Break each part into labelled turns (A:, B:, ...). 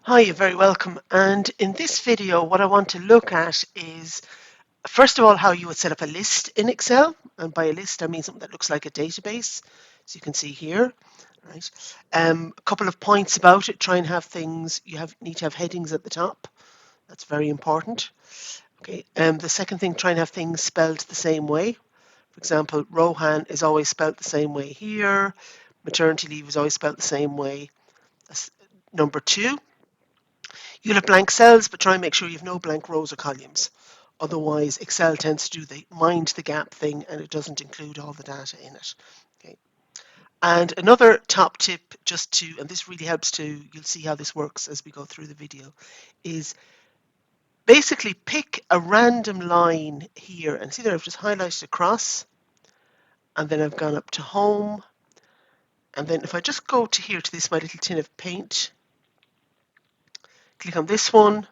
A: Hi, you're very welcome. And in this video, what I want to look at is, first of all, how you would set up a list in Excel. And by a list, I mean something that looks like a database. So you can see here, right? A couple of points about it. Try and have things, need to have headings at the top. That's very important. Okay. The second thing, try and have things spelled the same way. For example, Rohan is always spelled the same way here. Maternity leave is always spelled the same way. That's number two. You'll have blank cells, but try and make sure you have no blank rows or columns. Otherwise, Excel tends to do the mind the gap thing and it doesn't include all the data in it. Okay. And another top tip, and this really helps you'll see how this works as we go through the video, is basically pick a random line here. And see there, I've just highlighted across, and then I've gone up to home. And then if I just go to here to this, my little tin of paint, click on this one,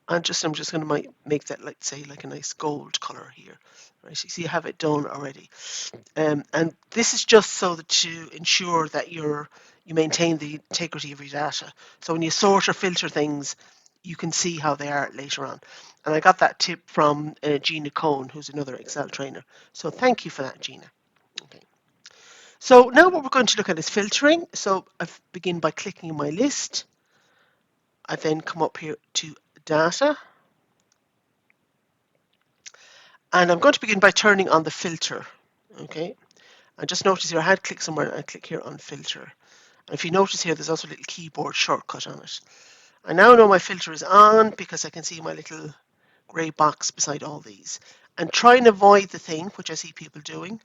A: and I'm just going to make that, let's say, like a nice gold color here. Right, you see I have it done already. And this is just so that to ensure that you maintain the integrity of your data. So when you sort or filter things, you can see how they are later on. And I got that tip from Gina Cohn, who's another Excel trainer. So thank you for that, Gina. Okay. So now what we're going to look at is filtering. So I begin by clicking my list. I then come up here to data. And I'm going to begin by turning on the filter. Okay. And just notice here, I had clicked somewhere and I click here on filter. And if you notice here, there's also a little keyboard shortcut on it. I now know my filter is on because I can see my little grey box beside all these. And try and avoid the thing, which I see people doing,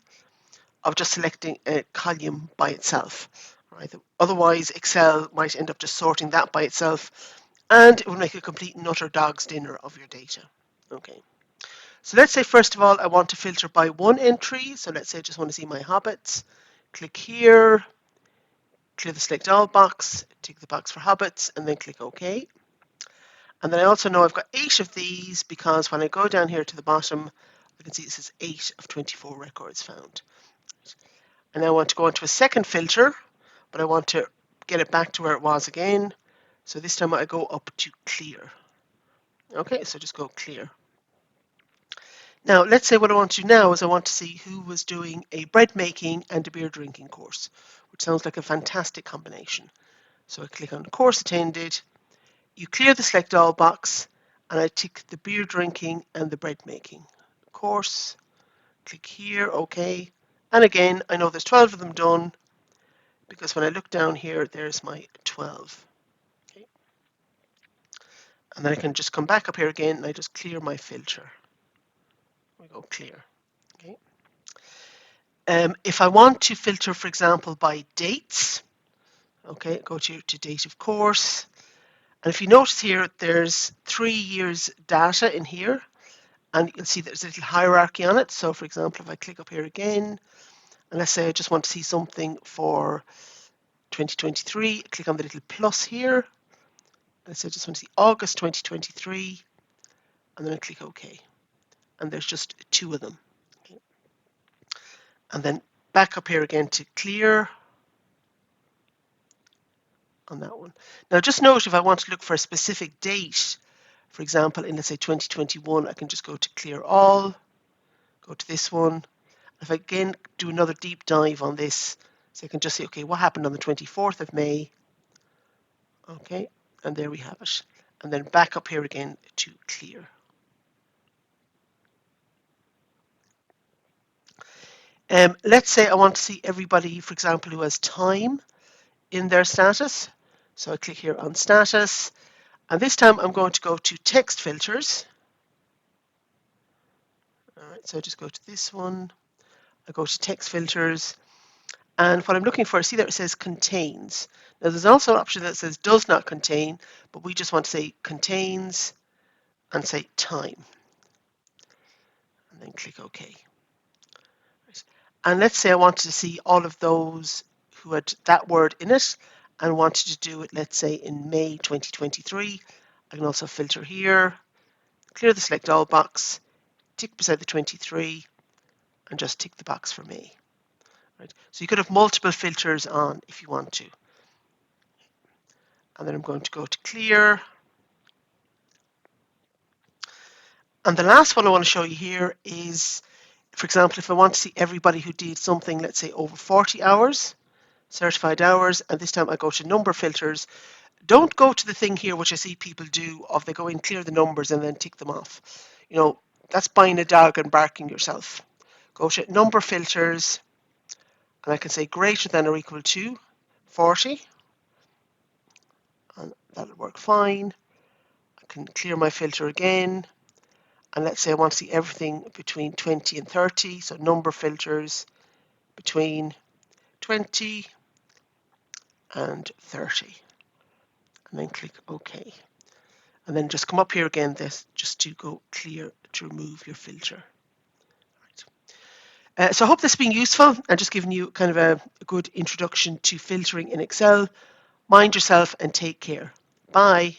A: of just selecting a column by itself. Right? Otherwise, Excel might end up just sorting that by itself, and it will make a complete and utter dog's dinner of your data. Okay. So let's say, first of all, I want to filter by one entry. So let's say I just want to see my hobbits. Click here, clear the select all box, tick the box for hobbits, and then click OK. And then I also know I've got 8 of these because when I go down here to the bottom, I can see it says 8 of 24 records found. And now I want to go into a second filter, but I want to get it back to where it was again. So this time I go up to clear. Okay, so just go clear. Now, let's say what I want to do now is I want to see who was doing a bread making and a beer drinking course, which sounds like a fantastic combination. So I click on course attended, you clear the select all box, and I tick the beer drinking and the bread making course. Click here, OK. And again, I know there's 12 of them done because when I look down here, there's my 12. Okay. And then I can just come back up here again and I just clear my filter. We go clear. Okay. If I want to filter, for example, by dates, okay, go to date of course. And if you notice here, there's 3 years data in here. And you'll see there's a little hierarchy on it. So, for example, if I click up here again, and let's say I just want to see something for 2023, click on the little plus here. Let's say I just want to see August 2023, and then I click OK. And there's just 2 of them. Okay. And then back up here again to clear on that one. Now, just note if I want to look for a specific date, for example, in let's say 2021, I can just go to clear all, go to this one. If I again do another deep dive on this, so I can just say, okay, what happened on the 24th of May? Okay, and there we have it. And then back up here again to clear. Let's say I want to see everybody, for example, who has time in their status. So I click here on status. And this time I'm going to go to text filters. All right, so I just go to this one. I go to text filters. And what I'm looking for, see there it says contains. Now there's also an option that says does not contain, but we just want to say contains and say time. And then click OK. Right. And let's say I wanted to see all of those who had that word in it and wanted to do it, let's say, in May 2023. I can also filter here, clear the select all box, tick beside the 23, and just tick the box for May. Right. So you could have multiple filters on if you want to. And then I'm going to go to clear. And the last one I want to show you here is, for example, if I want to see everybody who did something, let's say over 40 hours, certified hours, and this time I go to number filters. Don't go to the thing here which I see people do of they go in, clear the numbers and then tick them off. You know, that's buying a dog and barking yourself. Go to number filters and I can say greater than or equal to 40 and that'll work fine. I can clear my filter again and let's say I want to see everything between 20 and 30, so number filters between 20 and 30 and then click OK. And then just come up here again, this just to go clear to remove your filter. So I hope this has been useful and just giving you kind of a good introduction to filtering in Excel. Mind yourself and take care. Bye.